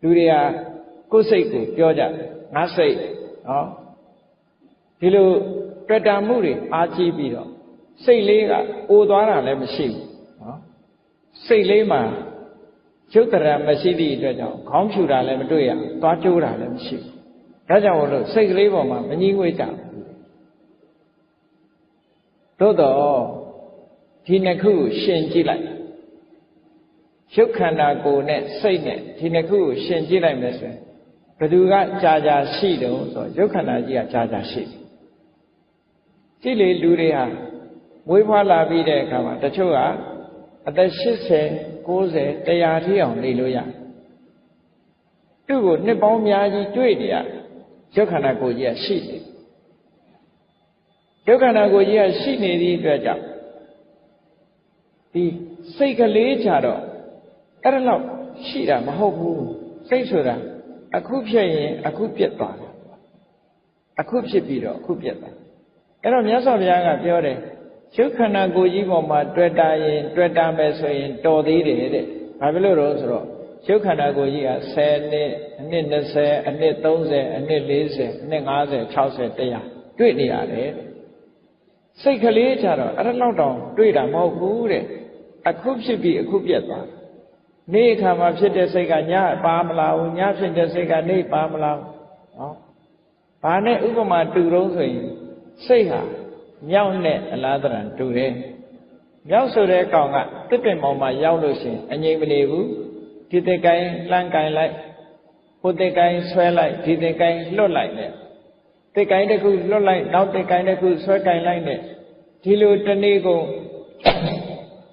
လူတွေကကိုယ်စိတ်ကိုပြောကြငါစိတ်နော်ဒီလိုတွေ့တာမှုတွေအားကြီးပြီးတော့စိတ်လေးကအိုသွားတာလည်းမရှိဘူးနော်စိတ်လေးမှာရုပ်တရမရှိသည့်အတွက်ကြောင့်ခေါင်းဖြူတာလည်းမတွေ့ရသွားကျိုးတာလည်းမရှိဘူးဒါကြောင့်လို့စိတ်ကလေးပေါ်မှာမငြင်းငွေ့ကြဘူးသို့တော့ဒီနှစ်ခုကိုရှင်ကြည့်လိုက်ရုပ်ခန္ဓာကိုယ်နဲ့စိတ်နဲ့ဒီနှစ်ခုကိုရှင်ကြည့်လိုက်မယ်ဆိုရင်ဘယ်သူကကြာကြာရှိတုံးဆိုရုပ်ခန္ဓာကြီးကကြာကြာရှိတယ်ကြည့်လေလူတွေဟာမွေးဖွားလာပြီးတဲ့အခါမှာတချို့ကအသက်80 90 100ထိအောင်နေလို့ရသူ့ကိုနှစ်ပေါင်းများကြီးတွေ့နေရရုပ်ခန္ဓာကိုယ်ကြီးကရှိနေရုပ်ခန္ဓာကိုယ်ကြီးကရှိနေသည့်အတွက်ကြောင့်ဒီစိတ်ကလေးကြတော့အဲ့ဒါတော့ရှိတာမဟုတ်ဘူးစိတ်ဆိုတာအခုဖြစ်ရင်အခုပြတ်သွားတယ်အခုဖြစ်ပြီးတော့အခုပြတ်သွားအဲ့တော့မြတ်စွာဘုရားကပြောတယ်ရုပ်ခန္ဓာကိုယ်ကြီးပေါ်မှာတွေ့တာရင်တွေ့တာမယ်ဆိုရင်တော်သေးတယ်တဲ့ဘာဖြစ်လို့လဲဆိုတော့ရုပ်ခန္ဓာကိုယ်ကြီးက10နှစ်အနှစ်20အနှစ်30အနှစ်40အနှစ်50 60 100တွေ့နေရတယ်စိတ်ကလေးကြတော့အဲ့ဒါလောက်တောင်တွေ့တာမဟုတ်ဘူးတဲ့အခုဖြစ်ပြီးအခုပြတ်သွားနေ့အခါမှာဖြစ်တဲ့စိတ်ကညပါမလားဘူးညဖြစ်တဲ့စိတ်ကနေပါမလားနော်ဘာနဲ့ဥပမာတူတော့ဆိုရင်စိတ်ဟာမြောက်နဲ့အလားတရံတူတယ်မြောက်ဆိုတဲ့ကောင်ကတစ်ပင်ပေါ်မှာရောက်လို့ရှိရင်အငြိမ်မနေဘူးဒီတစ်ကိုင်းလှမ်းကိုင်းလိုက်ဟိုတစ်ကိုင်းဆွဲလိုက်ဒီတစ်ကိုင်းလွတ်လိုက်နဲ့တစ်ကိုင်းတစ်ခုလွတ်လိုက်နောက်တစ်ကိုင်းတစ်ခုဆွဲကိုင်းလိုက်နဲ့ဒီလိုတနေ့ကုန်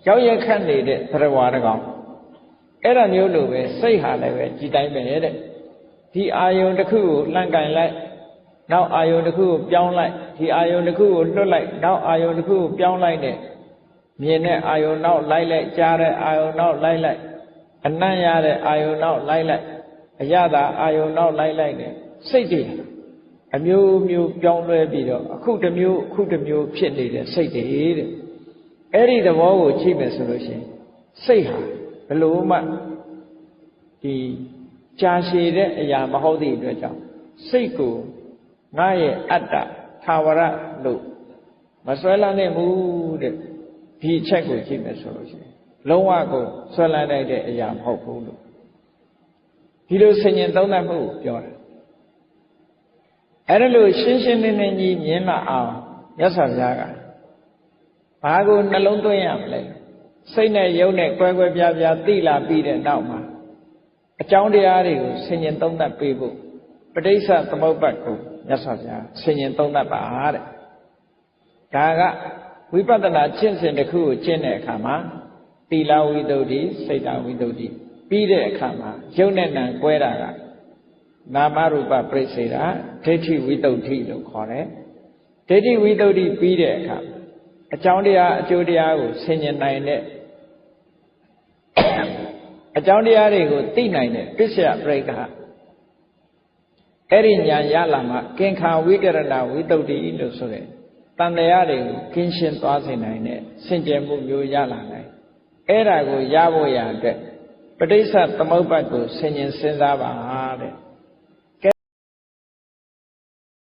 ရောက်ရခတ်နေတဲ့သရဝါတကောင်အဲ့ဒါမျိုးလိုပဲစိတ်ဟာလည်းပဲဒီတိုင်းပဲတဲ့ဒီအာယုံတစ်ခုကိုလှမ်းကိုင်းလိုက်နောက်အာယုံတစ်ခုကိုပြောင်းလိုက်ဒီအာယုံတစ်ခုကိုလွတ်လိုက်နောက်အာယုံတစ်ခုကိုပြောင်းလိုက်နဲ့မြင်တဲ့အာယုံနောက်လိုက်လိုက်ကြားတဲ့အာယုံနောက်လိုက်လိုက်အနံ့ရတဲ့အာယုံနောက်လိုက်လိုက်အရသာအာယုံနောက်လိုက်လိုက်နဲ့စိတ်တွေအမျိုးမျိုးပြောင်းလဲပြီးတော့အခုတစ်မျိုးအခုတစ်မျိုးဖြစ်နေတဲ့စိတ်တွေတဲ့အဲ့ဒီသဘောကိုကြည့်မယ်ဆိုလို့ရှိရင်စိတ်ဟာဘယ်လိုမှဒီကြာရှည်တဲ့အရာမဟုတ်သည့်အတွက်ကြောင့်စိတ်ကိုငါရဲ့အတ္တသာဝရလို့မဆွဲလန်းနိုင်ဘူးတဲ့ဒီအချက်ကိုကြည့်မယ်ဆိုလို့ရှိရင်လုံးဝကိုဆွဲလန်းနိုင်တဲ့အရာမဟုတ်ဘူးလို့ဒီလိုဆင်ញင်သုံးသပ်မှုကိုပြောတယ်အဲ့ဒါလို့ရှင်းရှင်းလင်းလင်းကြီးမြင်လာအောင်မြတ်စွာဘုရားကဘာကိုနှလုံးသွင်းရမလဲစိတ်နဲ့ယုတ်နဲ့ကွဲကွဲပြားပြားသိလာပြီးတဲ့နောက်မှာအကြောင်းတရားတွေကိုဆင်ញင်သုံးသပ်ပေးဖို့ပဋိစ္စသမုပ္ပါဒ်ကိုမြတ်စွာဘုရားဆင်ញင်သုံးသပ်ပါတဲ့ဒါကဝိပဿနာကျင့်စဉ်တစ်ခုကိုကျင့်တဲ့အခါမှာသီလဝိသုဒ္ဓိစိတ်တဝိသုဒ္ဓိပြီးတဲ့အခါမှာယုတ်နဲ့နံကွဲတာကနာမရူပပရိစ္ဆေဒဒိဋ္ဌိဝိသုဒ္ဓိလို့ခေါ်တယ်ဒိဋ္ဌိဝိသုဒ္ဓိပြီးတဲ့အခါအကြောင်းတရားအကျိုးတရားကိုဆင်ញင်နိုင်တဲ့အကြောင်းတရားတွေကိုသိနိုင်တဲ့ပစ္စယပရိက္ခအဲ့ဒီညာရလာမှကင်္ခာဝိကရဏဝိသုဒ္ဓိလို့ဆိုတဲ့တန်တရားတွေကိုကင်းရှင်းသွားစေနိုင်တဲ့စင်ကြယ်မှုမျိုးရလာနိုင်အဲ့ဒါကိုရဖို့ရအတွက်ပဋိစ္စသမုပ္ပါဒ်ကိုဆင်ញင်စဉ်းစားပါတဲ့